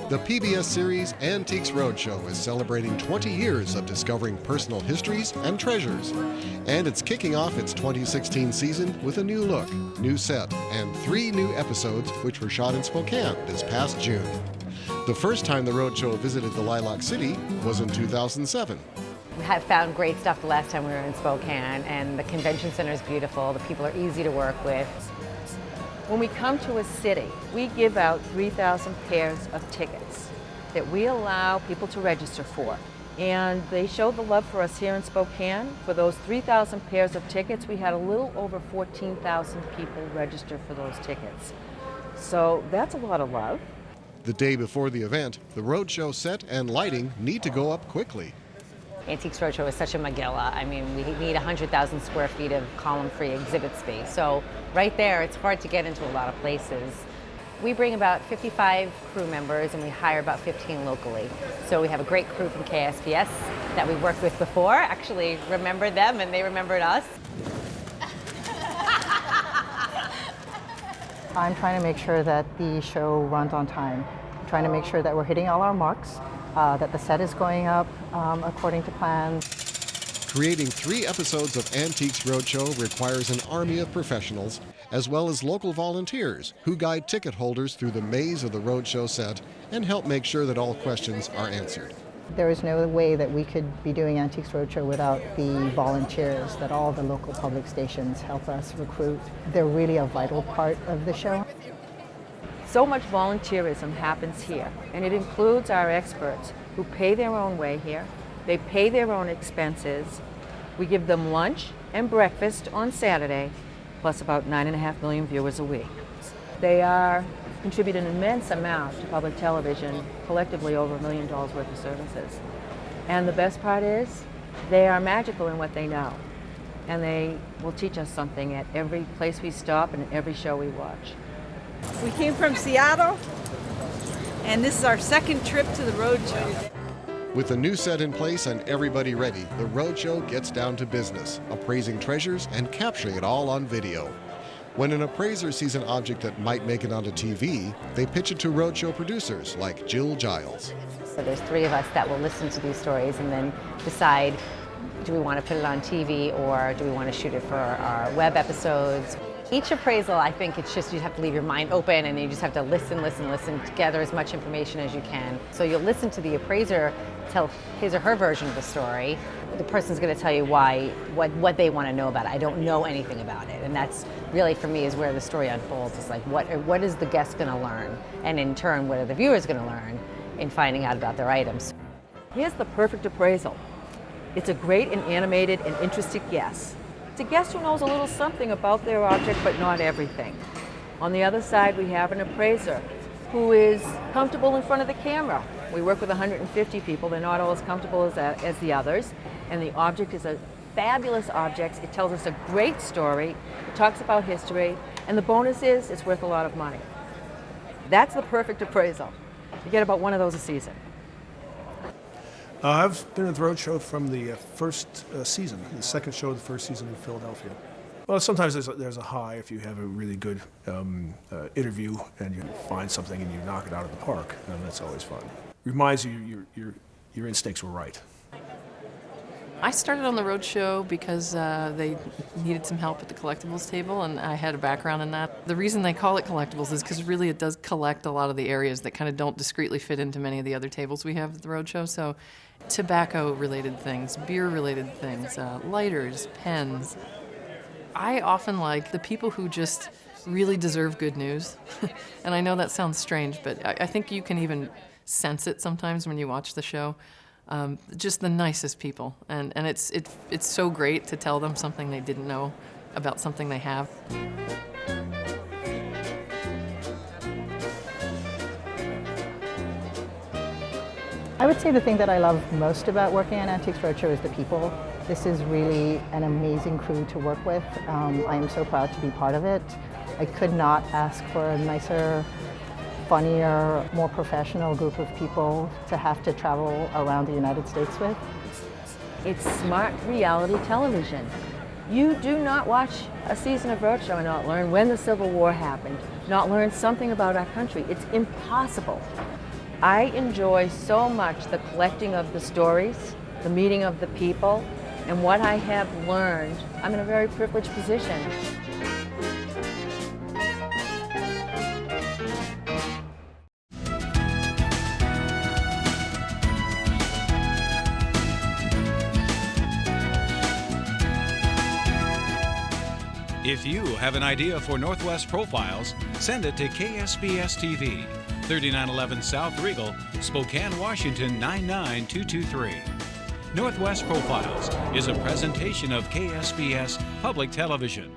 The PBS series Antiques Roadshow is celebrating 20 years of discovering personal histories and treasures. And it's kicking off its 2016 season with a new look, new set, and 3 new episodes which were shot in Spokane this past June. The first time the Roadshow visited the Lilac City was in 2007. We have found great stuff the last time we were in Spokane, and the convention center is beautiful. The people are easy to work with. When we come to a city, we give out 3,000 pairs of tickets that we allow people to register for. And they showed the love for us here in Spokane. For those 3,000 pairs of tickets, we had a little over 14,000 people register for those tickets. So that's a lot of love. The day before the event, the Roadshow set and lighting need to go up quickly. Antiques Roadshow is such a megilla. I mean, we need 100,000 square feet of column-free exhibit space. So right there, it's hard to get into a lot of places. We bring about 55 crew members and we hire about 15 locally. So we have a great crew from KSPS that we worked with before, actually remembered them and they remembered us. I'm trying to make sure that the show runs on time, trying to make sure that we're hitting all our marks, that the set is going up according to plan. Creating 3 episodes of Antiques Roadshow requires an army of professionals, as well as local volunteers who guide ticket holders through the maze of the Roadshow set and help make sure that all questions are answered. There is no way that we could be doing Antiques Roadshow without the volunteers that all the local public stations help us recruit. They're really a vital part of the show. So much volunteerism happens here, and it includes our experts who pay their own way here. They pay their own expenses. We give them lunch and breakfast on Saturday, plus about 9.5 million viewers a week. They are contribute an immense amount to public television, collectively over $1 million worth of services. And the best part is, they are magical in what they know. And they will teach us something at every place we stop and at every show we watch. We came from Seattle, and this is our second trip to the Roadshow. With the new set in place and everybody ready, the Roadshow gets down to business, appraising treasures and capturing it all on video. When an appraiser sees an object that might make it onto TV, they pitch it to Roadshow producers like Jill Giles. So there's 3 of us that will listen to these stories and then decide, do we want to put it on TV or do we want to shoot it for our web episodes? Each appraisal, I think it's just you have to leave your mind open and you just have to listen, gather as much information as you can. So you'll listen to the appraiser tell his or her version of the story. The person's going to tell you what they want to know about it. I don't know anything about it, and that's really for me is where the story unfolds. It's like what is the guest going to learn, and in turn, what are the viewers going to learn in finding out about their items. Here's the perfect appraisal. It's a great and animated and interested guess. It's a guest who knows a little something about their object, but not everything. On the other side, we have an appraiser who is comfortable in front of the camera. We work with 150 people. They're not all as comfortable as the others. And the object is a fabulous object. It tells us a great story. It talks about history. And the bonus is it's worth a lot of money. That's the perfect appraisal. You get about one of those a season. I've been at the Roadshow from the first season, the second show of the first season in Philadelphia. Well, sometimes there's a high if you have a really good interview and you find something and you knock it out of the park, and that's always fun. Reminds you your instincts were right. I started on the Roadshow because they needed some help at the collectibles table, and I had a background in that. The reason they call it collectibles is because really it does collect a lot of the areas that kind of don't discreetly fit into many of the other tables we have at the Roadshow. So tobacco-related things, beer-related things, lighters, pens. I often like the people who just really deserve good news. And I know that sounds strange, but I think you can even sense it sometimes when you watch the show. Just the nicest people, and it's so great to tell them something they didn't know about something they have. I would say the thing that I love most about working on Antiques Roadshow is the people. This is really an amazing crew to work with. I am so proud to be part of it. I could not ask for a nicer, funnier, more professional group of people to have to travel around the United States with. It's smart reality television. You do not watch a season of Roadshow and not learn when the Civil War happened, not learn something about our country. It's impossible. I enjoy so much the collecting of the stories, the meeting of the people, and what I have learned. I'm in a very privileged position. If you have an idea for Northwest Profiles, send it to KSPS TV, 3911 South Regal, Spokane, Washington 99223. Northwest Profiles is a presentation of KSPS Public Television.